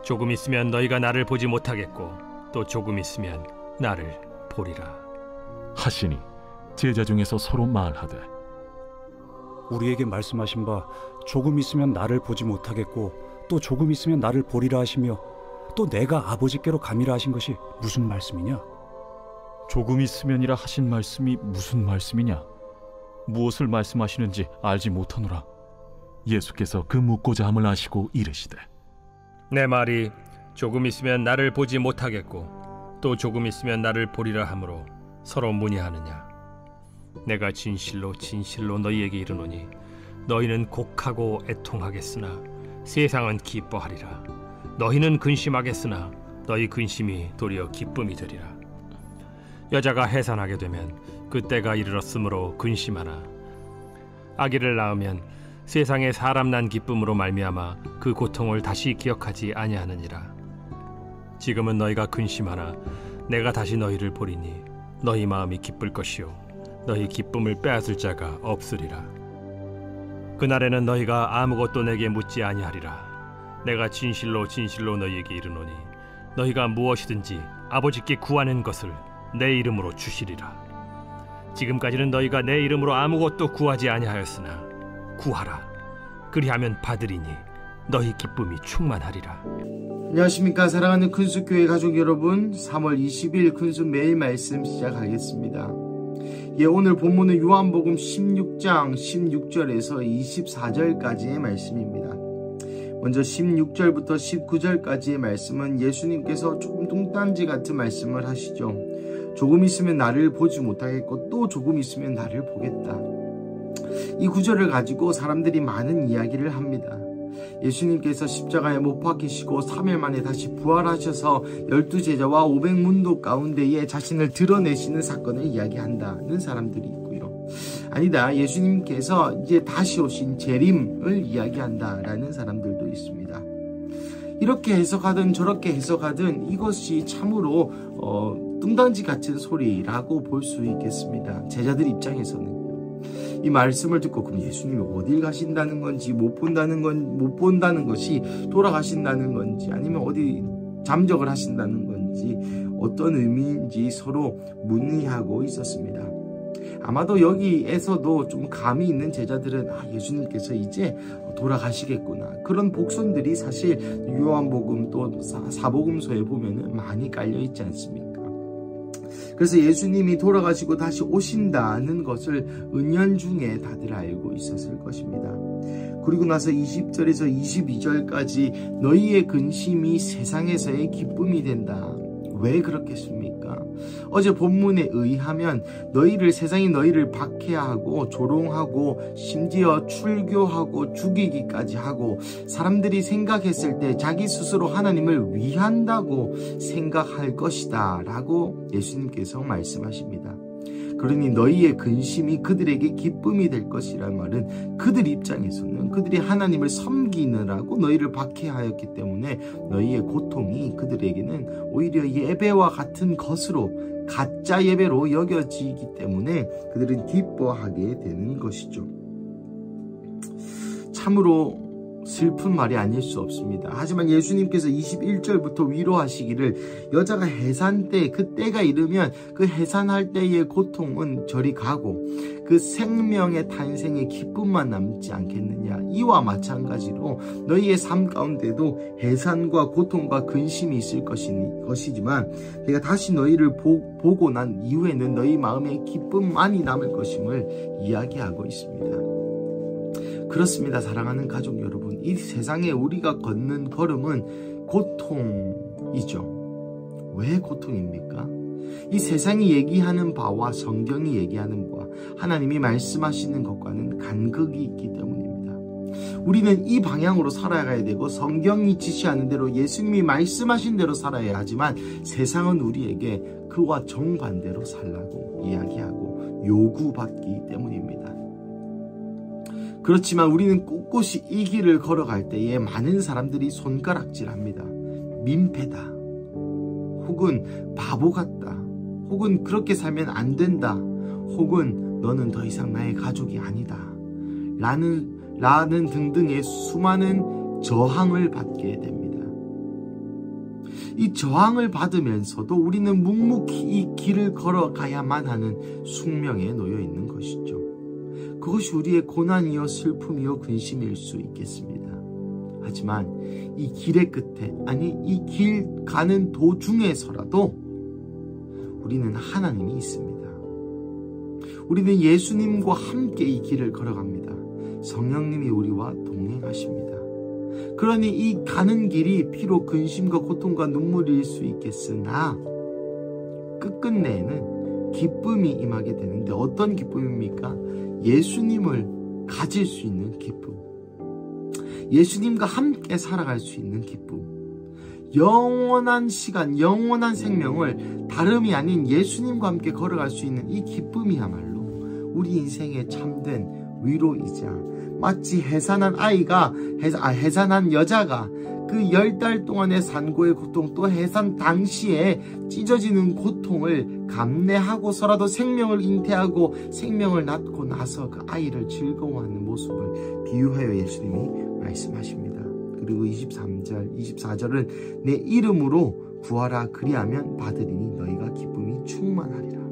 조금 있으면 너희가 나를 보지 못하겠고 또 조금 있으면 나를 보리라 하시니 제자 중에서 서로 말하되 우리에게 말씀하신 바 조금 있으면 나를 보지 못하겠고 또 조금 있으면 나를 보리라 하시며 또 내가 아버지께로 가미라 하신 것이 무슨 말씀이냐? 조금 있으면이라 하신 말씀이 무슨 말씀이냐? 무엇을 말씀하시는지 알지 못하노라. 예수께서 그 묻고자 함을 아시고 이르시되 내 말이 조금 있으면 나를 보지 못하겠고 또 조금 있으면 나를 보리라 하므로 서로 문의하느냐? 내가 진실로 진실로 너희에게 이르노니 너희는 곡하고 애통하겠으나 세상은 기뻐하리라. 너희는 근심하겠으나 너희 근심이 도리어 기쁨이 되리라. 여자가 해산하게 되면 그때가 이르렀으므로 근심하나 아기를 낳으면 세상에 사람 난 기쁨으로 말미암아 그 고통을 다시 기억하지 아니하느니라. 지금은 너희가 근심하나 내가 다시 너희를 보리니 너희 마음이 기쁠 것이요 너희 기쁨을 빼앗을 자가 없으리라. 그날에는 너희가 아무것도 내게 묻지 아니하리라. 내가 진실로 진실로 너희에게 이르노니 너희가 무엇이든지 아버지께 구하는 것을 내 이름으로 주시리라. 지금까지는 너희가 내 이름으로 아무것도 구하지 아니하였으나 구하라. 그리하면 받으리니 너희 기쁨이 충만하리라. 안녕하십니까 사랑하는 큰숲교회 가족 여러분, 3월 20일 큰숲 매일 말씀 시작하겠습니다. 오늘 본문은 요한복음 16장 16절에서 24절까지의 말씀입니다. 먼저 16절부터 19절까지의 말씀은 예수님께서 조금 뚱딴지 같은 말씀을 하시죠. 조금 있으면 나를 보지 못하겠고 또 조금 있으면 나를 보겠다. 이 구절을 가지고 사람들이 많은 이야기를 합니다. 예수님께서 십자가에 못 박히시고 3일 만에 다시 부활하셔서 12제자와 500문도 가운데에 자신을 드러내시는 사건을 이야기한다는 사람들이 있고요. 아니다, 예수님께서 이제 다시 오신 재림을 이야기한다라는 사람들도 있습니다. 이렇게 해석하든 저렇게 해석하든 이것이 참으로 뚱딴지 같은 소리라고 볼 수 있겠습니다. 제자들 입장에서는 이 말씀을 듣고 그럼 예수님이 어딜 가신다는 건지 못 본다는 것이 돌아가신다는 건지 아니면 어디 잠적을 하신다는 건지 어떤 의미인지 서로 문의하고 있었습니다. 아마도 여기에서도 좀 감이 있는 제자들은 예수님께서 이제 돌아가시겠구나, 그런 복선들이 사실 요한복음 또 사복음서에 보면은 많이 깔려 있지 않습니까? 그래서 예수님이 돌아가시고 다시 오신다는 것을 은연중에 다들 알고 있었을 것입니다. 그리고 나서 20절에서 22절까지 너희의 근심이 세상에서의 기쁨이 된다. 왜 그렇겠습니까? 어제 본문에 의하면 세상이 너희를 박해하고 조롱하고 심지어 출교하고 죽이기까지 하고 사람들이 생각했을 때 자기 스스로 하나님을 위한다고 생각할 것이다 라고 예수님께서 말씀하십니다. 그러니 너희의 근심이 그들에게 기쁨이 될 것이란 말은 그들 입장에서는 그들이 하나님을 섬기느라고 너희를 박해하였기 때문에 너희의 고통이 그들에게는 오히려 예배와 같은 것으로, 가짜 예배로 여겨지기 때문에 그들은 기뻐하게 되는 것이죠. 참으로 슬픈 말이 아닐 수 없습니다. 하지만 예수님께서 21절부터 위로하시기를 여자가 해산 때, 그 때가 이르면 그 해산할 때의 고통은 저리 가고 그 생명의 탄생의 기쁨만 남지 않겠느냐. 이와 마찬가지로 너희의 삶 가운데도 해산과 고통과 근심이 있을 것이지만 내가 다시 너희를 보고 난 이후에는 너희 마음에 기쁨만이 남을 것임을 이야기하고 있습니다. 그렇습니다. 사랑하는 가족 여러분, 이 세상에 우리가 걷는 걸음은 고통이죠. 왜 고통입니까? 이 세상이 얘기하는 바와 성경이 얘기하는 바와 하나님이 말씀하시는 것과는 간극이 있기 때문입니다. 우리는 이 방향으로 살아가야 되고 성경이 지시하는 대로 예수님이 말씀하신 대로 살아야 하지만 세상은 우리에게 그와 정반대로 살라고 이야기하고 요구받기 때문입니다. 그렇지만 우리는 꿋꿋이 이 길을 걸어갈 때에 많은 사람들이 손가락질합니다. 민폐다, 혹은 바보 같다, 혹은 그렇게 살면 안 된다, 혹은 너는 더 이상 나의 가족이 아니다. 라는 등등의 수많은 저항을 받게 됩니다. 이 저항을 받으면서도 우리는 묵묵히 이 길을 걸어가야만 하는 숙명에 놓여 있는 것이죠. 그것이 우리의 고난이요 슬픔이요 근심일 수 있겠습니다. 하지만 이 길의 끝에, 아니 이 길 가는 도중에서라도 우리는 하나님이 있습니다. 우리는 예수님과 함께 이 길을 걸어갑니다. 성령님이 우리와 동행하십니다. 그러니 이 가는 길이 비록 근심과 고통과 눈물일 수 있겠으나 끝끝내에는 기쁨이 임하게 되는데, 어떤 기쁨입니까? 예수님을 가질 수 있는 기쁨, 예수님과 함께 살아갈 수 있는 기쁨, 영원한 시간, 영원한 생명을 다름이 아닌 예수님과 함께 걸어갈 수 있는 이 기쁨이야말로 우리 인생의 참된 위로이자, 마치 해산한 여자가 그 10달 동안의 산고의 고통, 또 해산 당시에 찢어지는 고통을 감내하고서라도 생명을 잉태하고 생명을 낳고 나서 그 아이를 즐거워하는 모습을 비유하여 예수님이 말씀하십니다. 그리고 23절, 24절은 내 이름으로 구하라, 그리하면 받으리니 너희가 기쁨이 충만하리라.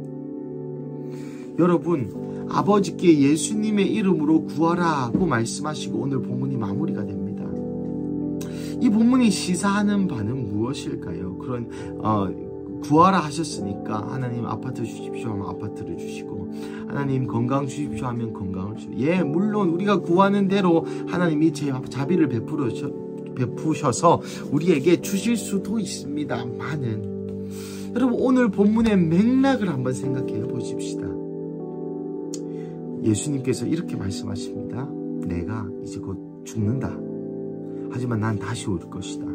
여러분, 아버지께 예수님의 이름으로 구하라고 말씀하시고 오늘 본문이 마무리가 됩니다. 이 본문이 시사하는 바는 무엇일까요? 구하라 하셨으니까 하나님 아파트 주십시오 하면 아파트를 주시고, 하나님 건강 주십시오 하면 건강을 주시고, 예, 물론 우리가 구하는 대로 하나님이 자비를 베푸셔서 우리에게 주실 수도 있습니다만은, 여러분 오늘 본문의 맥락을 한번 생각해 보십시다. 예수님께서 이렇게 말씀하십니다. 내가 이제 곧 죽는다. 하지만 난 다시 올 것이다.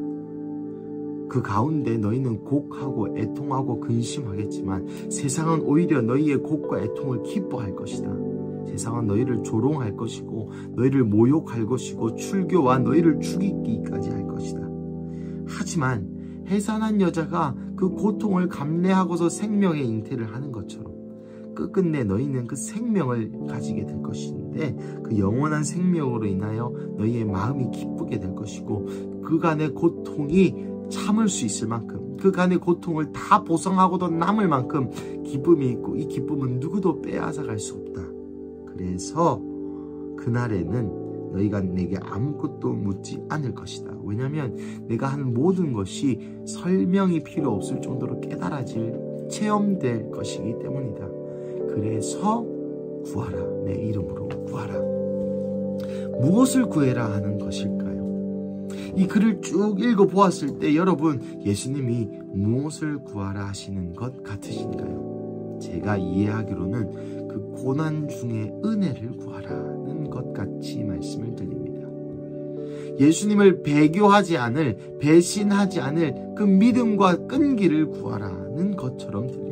그 가운데 너희는 곡하고 애통하고 근심하겠지만 세상은 오히려 너희의 곡과 애통을 기뻐할 것이다. 세상은 너희를 조롱할 것이고 너희를 모욕할 것이고 출교와 너희를 죽이기까지 할 것이다. 하지만 해산한 여자가 그 고통을 감내하고서 생명의 잉태를 하는 것처럼 끝끝내 너희는 그 생명을 가지게 될 것인데, 그 영원한 생명으로 인하여 너희의 마음이 기쁘게 될 것이고, 그간의 고통이 참을 수 있을 만큼, 그간의 고통을 다 보상하고도 남을 만큼 기쁨이 있고, 이 기쁨은 누구도 빼앗아갈 수 없다. 그래서 그날에는 너희가 내게 아무것도 묻지 않을 것이다. 왜냐하면 내가 하는 모든 것이 설명이 필요 없을 정도로 깨달아질, 체험될 것이기 때문이다. 그래서 구하라, 내 이름으로 구하라. 무엇을 구해라 하는 것일까요? 이 글을 쭉 읽어보았을 때 여러분, 예수님이 무엇을 구하라 하시는 것 같으신가요? 제가 이해하기로는 그 고난 중에 은혜를 구하라는 것 같이 말씀을 드립니다. 예수님을 배교하지 않을, 배신하지 않을 그 믿음과 끈기를 구하라는 것처럼 들립니다.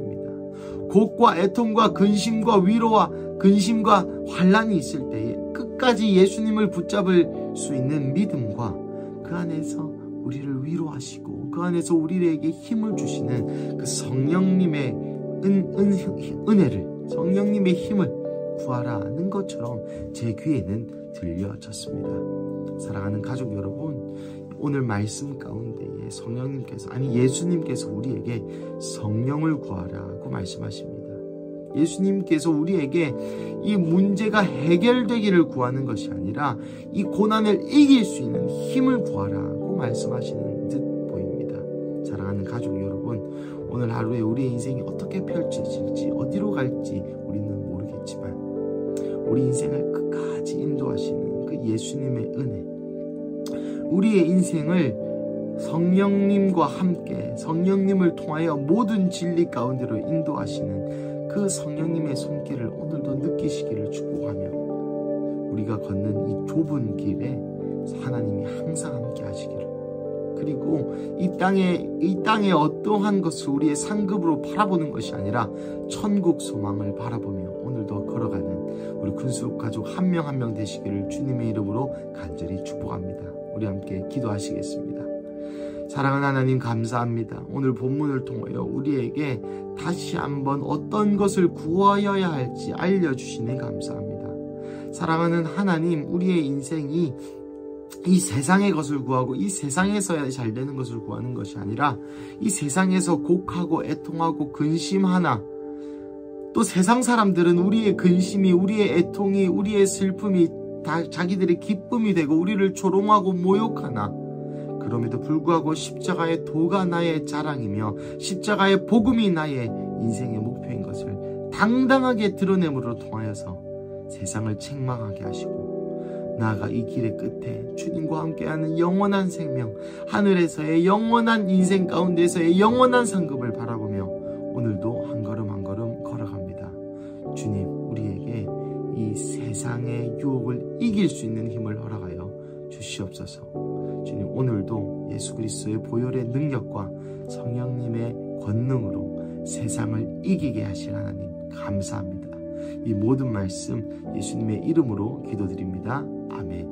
곡과 애통과 근심과 위로와 근심과 환난이 있을 때에 끝까지 예수님을 붙잡을 수 있는 믿음과 그 안에서 우리를 위로하시고 그 안에서 우리에게 힘을 주시는 그 성령님의 은혜를, 성령님의 힘을 구하라는 것처럼 제 귀에는 들려졌습니다. 사랑하는 가족 여러분, 오늘 말씀 가운데에 성령님께서, 아니 예수님께서 우리에게 성령을 구하라고 말씀하십니다. 예수님께서 우리에게 이 문제가 해결되기를 구하는 것이 아니라 이 고난을 이길 수 있는 힘을 구하라고 말씀하시는 듯 보입니다. 사랑하는 가족 여러분, 오늘 하루에 우리의 인생이 어떻게 펼쳐질지, 어디로 갈지 우리는 모르겠지만 우리 인생을 끝까지 인도하시는 그 예수님의 은혜, 우리의 인생을 성령님과 함께 성령님을 통하여 모든 진리 가운데로 인도하시는 그 성령님의 손길을 오늘도 느끼시기를 축복하며, 우리가 걷는 이 좁은 길에 하나님이 항상 함께 하시기를, 그리고 이 땅에 어떠한 것을 우리의 상급으로 바라보는 것이 아니라 천국 소망을 바라보며 오늘도 걸어가는 우리 큰수 가족 한 명 한 명 되시기를 주님의 이름으로 간절히 축복합니다. 우리 함께 기도하시겠습니다. 사랑하는 하나님 감사합니다. 오늘 본문을 통하여 우리에게 다시 한번 어떤 것을 구하여야 할지 알려주시니 감사합니다. 사랑하는 하나님, 우리의 인생이 이 세상의 것을 구하고 이 세상에서야 잘 되는 것을 구하는 것이 아니라 이 세상에서 곡하고 애통하고 근심하나, 또 세상 사람들은 우리의 근심이, 우리의 애통이, 우리의 슬픔이 다 자기들의 기쁨이 되고 우리를 조롱하고 모욕하나, 그럼에도 불구하고 십자가의 도가 나의 자랑이며 십자가의 복음이 나의 인생의 목표인 것을 당당하게 드러냄으로 통하여서 세상을 책망하게 하시고, 나아가 이 길의 끝에 주님과 함께하는 영원한 생명, 하늘에서의 영원한 인생 가운데서의 영원한 상급을 바라보며 오늘도 한 걸음 한 걸음 걸어갑니다. 주님, 우리에게 이 세상의 유혹을 이길 수 있는 힘을 허락하여 주시옵소서. 주님, 오늘도 예수 그리스도의 보혈의 능력과 성령님의 권능으로 세상을 이기게 하실 하나님 감사합니다. 이 모든 말씀 예수님의 이름으로 기도드립니다. 아멘.